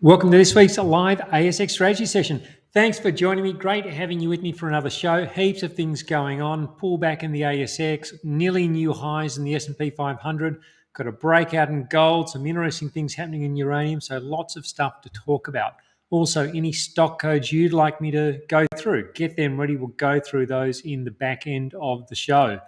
Welcome to this week's live ASX strategy session. Thanks for joining me. Great having you with me for another show. Heaps of things going on. Pullback in the ASX, nearly new highs in the S&P 500. Got a breakout in gold, some interesting things happening in uranium. So lots of stuff to talk about. Also, any stock codes you'd like me to go through, get them ready. We'll go through those in the back end of the show.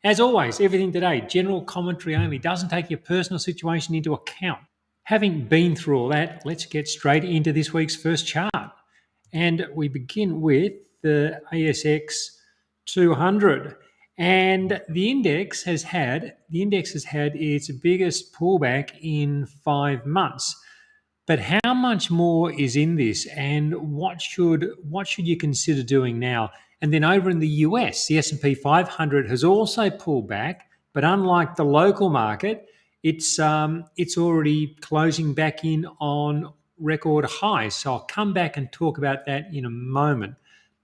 As always, everything today, general commentary only, doesn't take your personal situation into account. Having been through all that, let's get straight into this week's first chart. And we begin with the ASX 200. And the index has had its biggest pullback in 5 months. But how much more is in this, and what should you consider doing now? And then over in the US, the S&P 500 has also pulled back, but unlike the local market, it's already closing back in on record highs. So I'll come back and talk about that in a moment.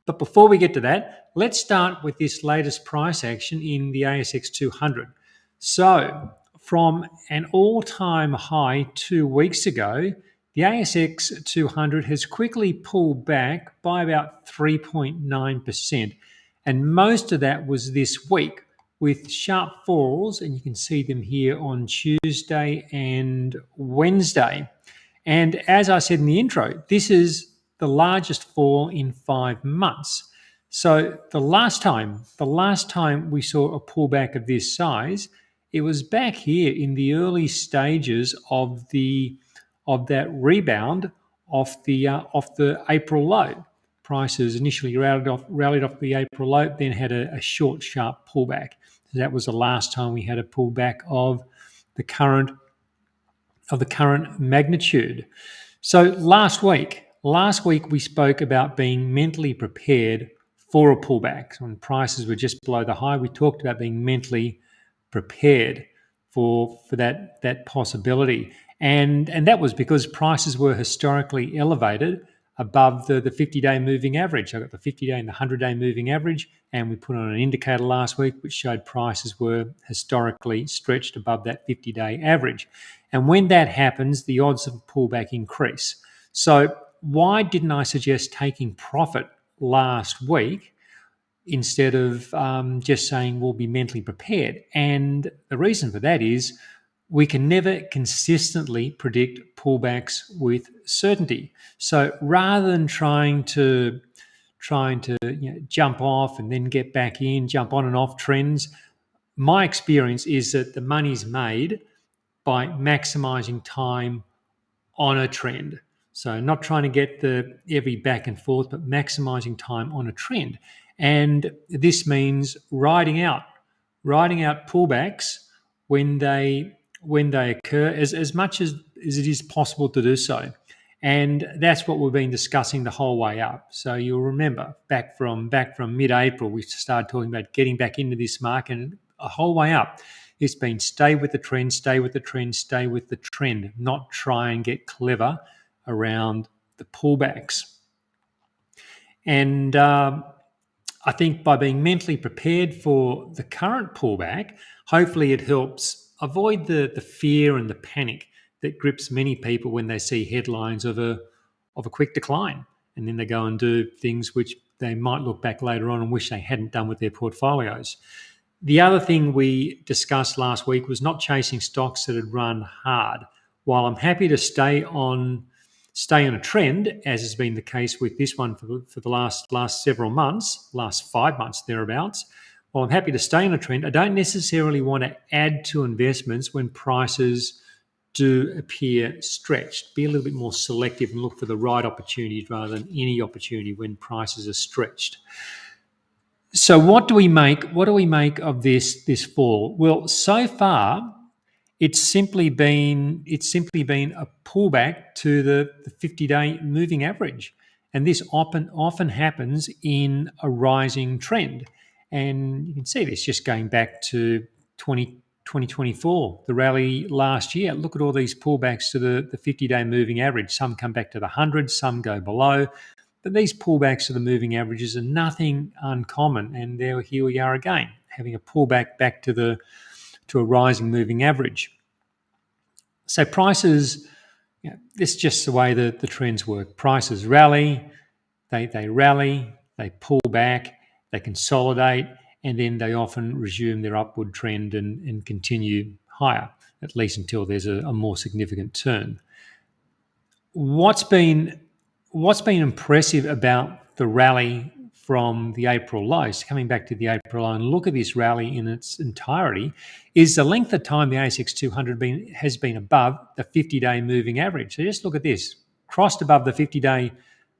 But before we get to that, let's start with this latest price action in the ASX 200. So from an all-time high 2 weeks ago, the ASX 200 has quickly pulled back by about 3.9%. And most of that was this week, with sharp falls, and you can see them here on Tuesday and Wednesday. And as I said in the intro, this is the largest fall in 5 months. So the last time we saw a pullback of this size, it was back here in the early stages of that rebound off the April low. Prices initially rallied off the April low, then had a short, sharp pullback. So that was the last time we had a pullback of the current magnitude. So last week we spoke about being mentally prepared for a pullback. So when prices were just below the high, we talked about being mentally prepared for that possibility. And that was because prices were historically elevated above the 50-day moving average. I got the 50-day and the 100-day moving average, and we put on an indicator last week which showed prices were historically stretched above that 50-day average. And when that happens, the odds of a pullback increase. So why didn't I suggest taking profit last week instead of just saying we'll be mentally prepared? And the reason for that is we can never consistently predict pullbacks with certainty. So rather than trying to jump off and then get back in, jump on and off trends, my experience is that the money's made by maximizing time on a trend. So not trying to get the every back and forth, but maximizing time on a trend. And this means riding out pullbacks when they occur as much as it is possible to do so. And that's what we've been discussing the whole way up. So you'll remember back from mid-April, we started talking about getting back into this market, and a whole way up, it's been stay with the trend, stay with the trend, stay with the trend, not try and get clever around the pullbacks. And I think by being mentally prepared for the current pullback, hopefully it helps avoid the fear and the panic that grips many people when they see headlines of a quick decline, and then they go and do things which they might look back later on and wish they hadn't done with their portfolios. The other thing we discussed last week was not chasing stocks that had run hard. While I'm happy to stay on a trend, as has been the case with this one for the last several months, last 5 months thereabouts, while I'm happy to stay on a trend, I don't necessarily want to add to investments when prices do appear stretched. Be a little bit more selective and look for the right opportunities rather than any opportunity when prices are stretched. So what do we make of this fall? Well, so far it's simply been a pullback to the 50-day moving average. And this often happens in a rising trend. And you can see this just going back to 2024, the rally last year. Look at all these pullbacks to the 50-day moving average. Some come back to the 100, some go below. But these pullbacks to the moving averages are nothing uncommon. And here we are again, having a pullback back to a rising moving average. So prices it's just the way the trends work. Prices rally, they rally, they pull back, they consolidate, and then they often resume their upward trend and continue higher, at least until there's a more significant turn. What's been impressive about the rally from the April lows, coming back to the April low and look at this rally in its entirety, is the length of time the ASX 200 has been above the 50-day moving average. So just look at this, crossed above the 50-day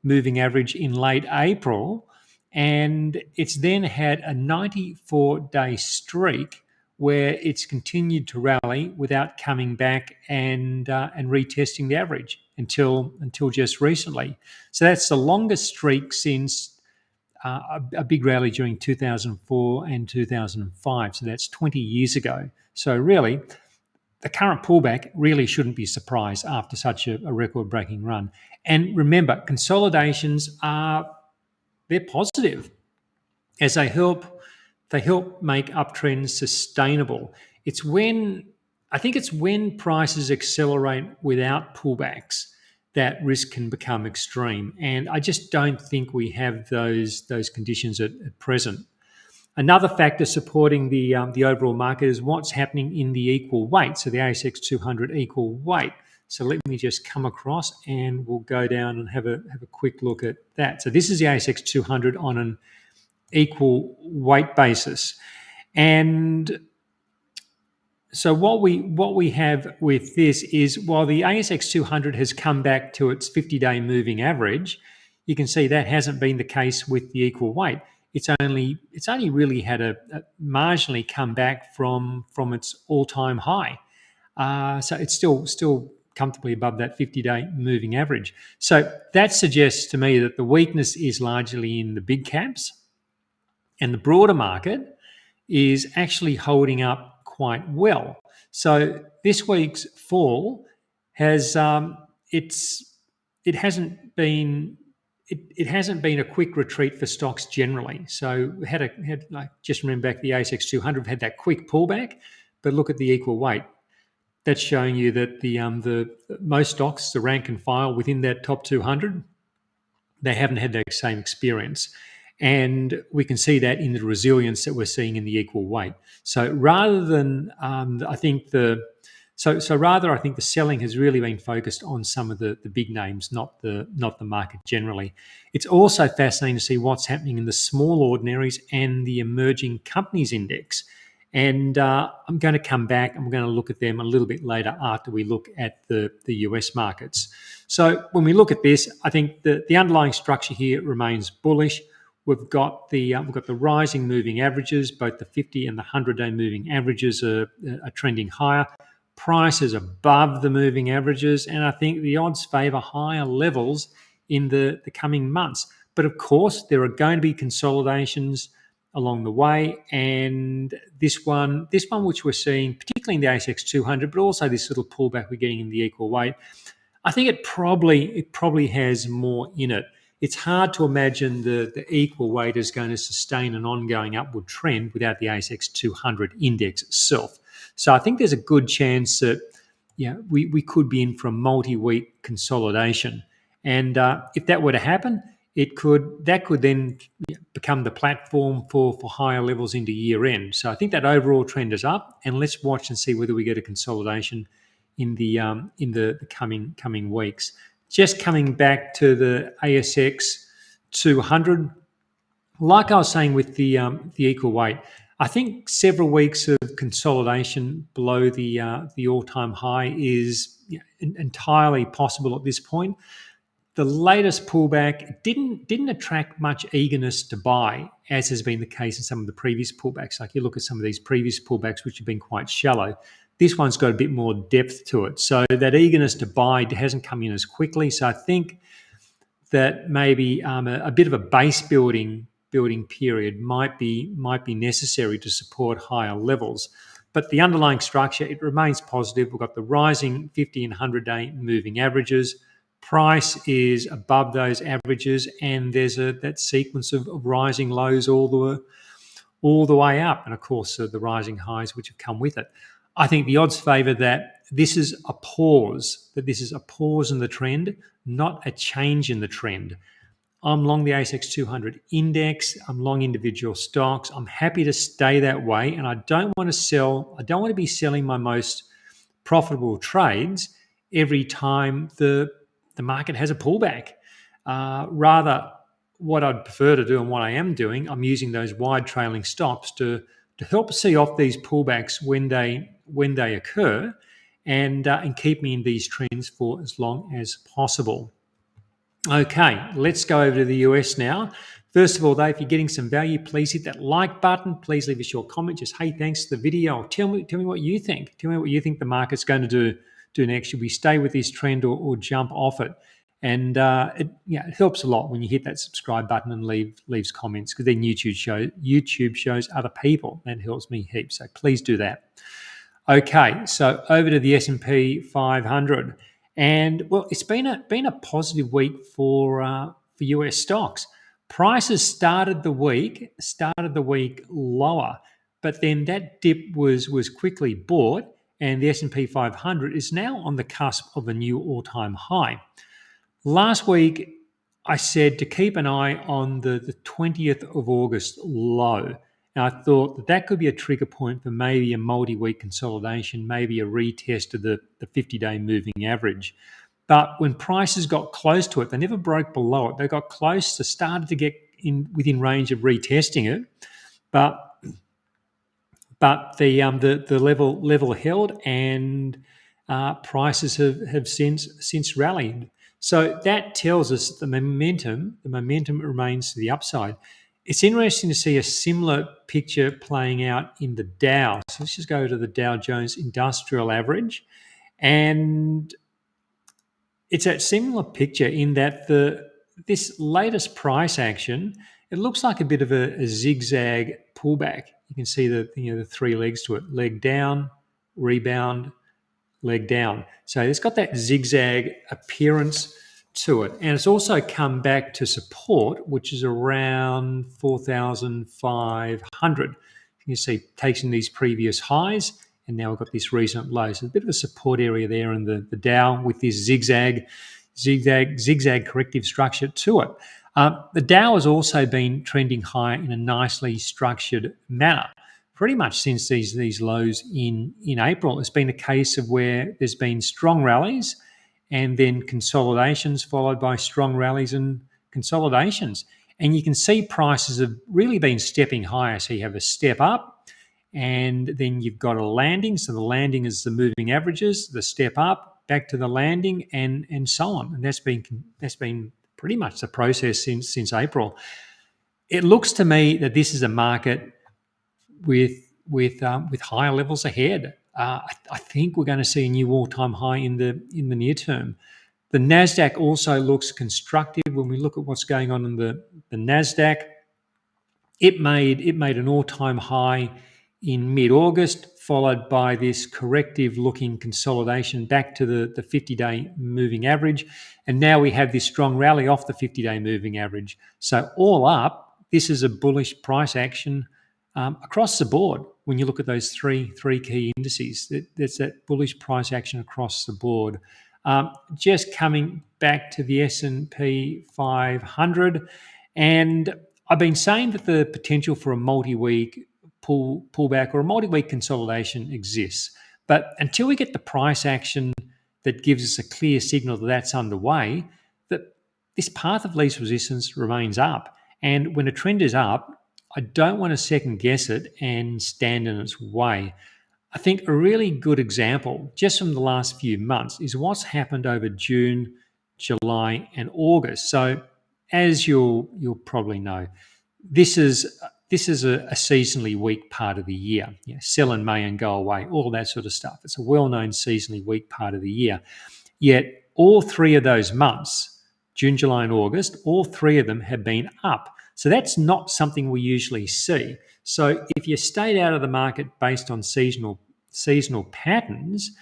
moving average in late April, and it's then had a 94-day streak where it's continued to rally without coming back and retesting the average until just recently. So that's the longest streak since a big rally during 2004 and 2005. So that's 20 years ago. So really, the current pullback really shouldn't be a surprise after such a record-breaking run. And remember, consolidations they're positive as they help make uptrends sustainable. I think it's when prices accelerate without pullbacks that risk can become extreme. And I just don't think we have those conditions at present. Another factor supporting the overall market is what's happening in the equal weight. So the ASX 200 equal weight. So let me just come across and we'll go down and have a quick look at that. So this is the ASX 200 on an equal weight basis. And so what we have with this is, while the ASX 200 has come back to its 50-day moving average, you can see that hasn't been the case with the equal weight. It's only really had a marginally come back from its all-time high. So it's still comfortably above that 50-day moving average. So that suggests to me that the weakness is largely in the big caps, and the broader market is actually holding up quite well. So this week's fall has it hasn't been a quick retreat for stocks generally. So we had just remember back the ASX 200 had that quick pullback, but look at the equal weight. That's showing you that the most stocks, the rank and file within that top 200, they haven't had that same experience. And we can see that in the resilience that we're seeing in the equal weight. So rather than, I think the selling has really been focused on some of the big names, not the market generally. It's also fascinating to see what's happening in the small ordinaries and the emerging companies index. And I'm going to come back and we're going to look at them a little bit later after we look at the US markets. So when we look at this, I think the underlying structure here remains bullish. We've got the rising moving averages. Both the 50 and the 100-day moving averages are trending higher. Prices above the moving averages, and I think the odds favour higher levels in the coming months. But of course, there are going to be consolidations along the way, and this one which we're seeing, particularly in the ASX 200, but also this little pullback we're getting in the equal weight, I think it probably has more in it. It's hard to imagine the equal weight is going to sustain an ongoing upward trend without the ASX 200 index itself. So I think there's a good chance that we could be in for a multi-week consolidation. And if that were to happen, that could then become the platform for higher levels into year end. So I think that overall trend is up, and let's watch and see whether we get a consolidation in the coming weeks. Just coming back to the ASX 200, like I was saying with the equal weight, I think several weeks of consolidation below the all-time high is entirely possible at this point. The latest pullback didn't attract much eagerness to buy, as has been the case in some of the previous pullbacks. Like you look at some of these previous pullbacks, which have been quite shallow. This one's got a bit more depth to it. So that eagerness to buy hasn't come in as quickly. So I think that maybe a bit of a base building period might be necessary to support higher levels. But the underlying structure, it remains positive. We've got the rising 50 and 100-day moving averages. Price is above those averages, and there's that sequence of rising lows all the way up, and of course the rising highs which have come with it. I think the odds favour that this is a pause, that this is a pause in the trend, not a change in the trend. I'm long the ASX 200 index. I'm long individual stocks. I'm happy to stay that way. And I don't want to sell. I don't want to be selling my most profitable trades every time the market has a pullback. Rather, what I'd prefer to do and what I am doing, I'm using those wide trailing stops to help see off these pullbacks when they occur, and keep me in these trends for as long as possible. Okay, let's go over to the US now. First of all, though, if you're getting some value, please hit that like button. Please leave a short comment. Just, hey, thanks for the video. Tell me what you think. Tell me what you think the market's going to do next. Should we stay with this trend or jump off it? And it helps a lot when you hit that subscribe button and leaves comments, because then YouTube shows other people. That helps me heaps. So please do that. Okay, so over to the S&P 500. And well, it's been a positive week for US stocks. Prices started the week lower, but then that dip was quickly bought, and the S&P 500 is now on the cusp of a new all-time high. Last week, I said to keep an eye on the 20th of August low. And I thought that could be a trigger point for maybe a multi-week consolidation, maybe a retest of the 50-day moving average. But when prices got close to it, they never broke below it. They got close, they started to get within range of retesting it, but the level held, and prices have since rallied. So that tells us that the momentum remains to the upside. It's interesting to see a similar picture playing out in the Dow. So let's just go to the Dow Jones Industrial Average, and it's that similar picture in that this latest price action, it looks like a bit of a zigzag pullback. You can see the three legs to it: leg down, rebound, leg down. So it's got that zigzag appearance to it. And it's also come back to support, which is around 4,500. You can see takes in these previous highs, and now we've got this recent low. So a bit of a support area there in the Dow with this zigzag corrective structure to it. The Dow has also been trending higher in a nicely structured manner pretty much since these lows in April. It's been a case of where there's been strong rallies and then consolidations followed by strong rallies and consolidations. And you can see prices have really been stepping higher. So you have a step up, and then you've got a landing. So the landing is the moving averages, the step up, back to the landing, and so on. And that's been pretty much the process since April. It looks to me that this is a market with higher levels ahead. I think we're going to see a new all-time high in the near term. The Nasdaq also looks constructive when we look at what's going on in the Nasdaq. It made an all-time high in mid-August, followed by this corrective-looking consolidation back to the 50-day moving average, and now we have this strong rally off the 50-day moving average. So all up, this is a bullish price action across the board. When you look at those three key indices, there's that bullish price action across the board. Just coming back to the S&P 500, and I've been saying that the potential for a multi-week pullback or a multi-week consolidation exists. But until we get the price action that gives us a clear signal that that's underway, that this path of least resistance remains up. And when a trend is up, I don't want to second guess it and stand in its way. I think a really good example, just from the last few months, is what's happened over June, July, and August. So, as you'll probably know, this is a seasonally weak part of the year. Sell in May and go away, all that sort of stuff. It's a well-known seasonally weak part of the year. Yet all three of those months, June, July, and August, all three of them have been up. So that's not something we usually see. So if you stayed out of the market based on seasonal patterns,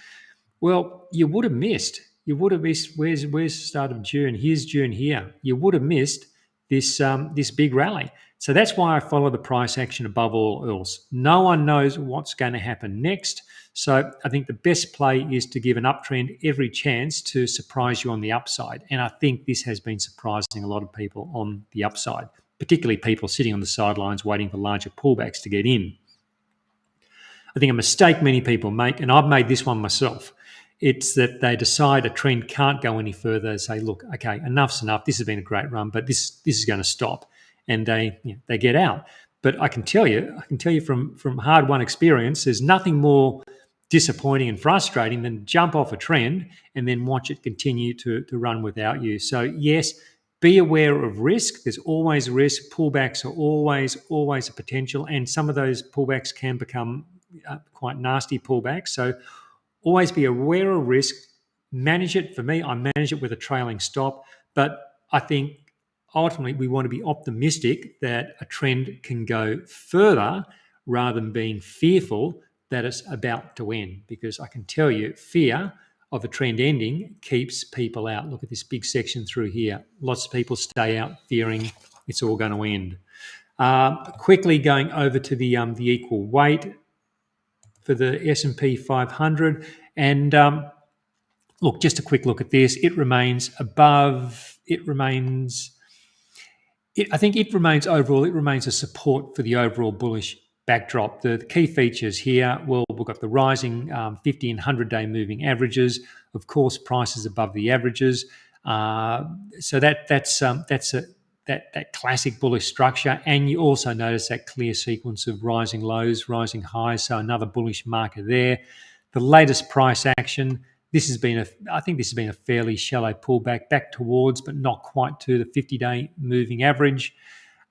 well, you would have missed. Where's the start of June? Here's June here. You would have missed this big rally. So that's why I follow the price action above all else. No one knows what's going to happen next. So I think the best play is to give an uptrend every chance to surprise you on the upside. And I think this has been surprising a lot of people on the upside, particularly people sitting on the sidelines waiting for larger pullbacks to get in. I think a mistake many people make, and I've made this one myself, it's that they decide a trend can't go any further. They say, look, okay, enough's enough. This has been a great run, but this is going to stop. And they get out. But I can tell you from hard-won experience, there's nothing more disappointing and frustrating than jump off a trend and then watch it continue to run without you. So yes, be aware of risk. There's always risk. Pullbacks are always a potential, and some of those pullbacks can become quite nasty pullbacks. So always be aware of risk. Manage it. For me, I manage it with a trailing stop. But I think ultimately we want to be optimistic that a trend can go further rather than being fearful that it's about to end, because I can tell you fear of a trend ending keeps people out. Look at this big section through here. Lots of people stay out fearing it's all going to end. Quickly going over to the equal weight for the S&P 500, and look, just a quick look at this. It remains above. I think it remains a support for the overall bullish backdrop. The key features here, well, we've got the rising 50 and 100-day moving averages. Of course, prices above the averages. So that's that classic bullish structure. And you also notice that clear sequence of rising lows, rising highs. So another bullish marker there. The latest price action. I think this has been a fairly shallow pullback back towards, but not quite to the 50-day moving average.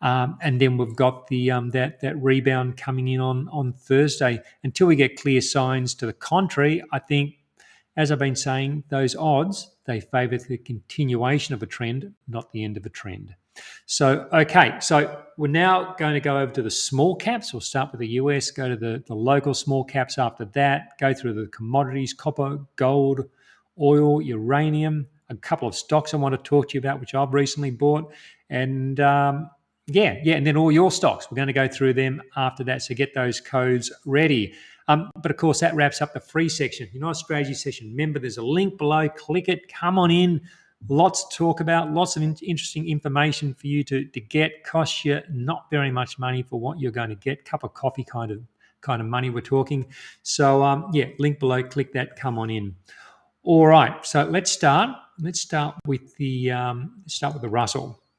And then we've got the that rebound coming in on Thursday. Until we get clear signs to the contrary, I think, as I've been saying, those odds, they favour the continuation of a trend, not the end of a trend. So, okay, so we're now going to go over to the small caps. We'll start with the US, go to the local small caps after that, go through the commodities, copper, gold, oil, uranium, a couple of stocks I want to talk to you about, which I've recently bought, and and then all your stocks. We're going to go through them after that, so get those codes ready. But of course, that wraps up the free section. If you're not a strategy session member, there's a link below. Click it. Come on in. Lots to talk about. Lots of interesting information for you to get. Costs you not very much money for what you're going to get. Cup of coffee kind of money we're talking. So link below. Click that. Come on in. All right. So let's start. Let's start with the Russell.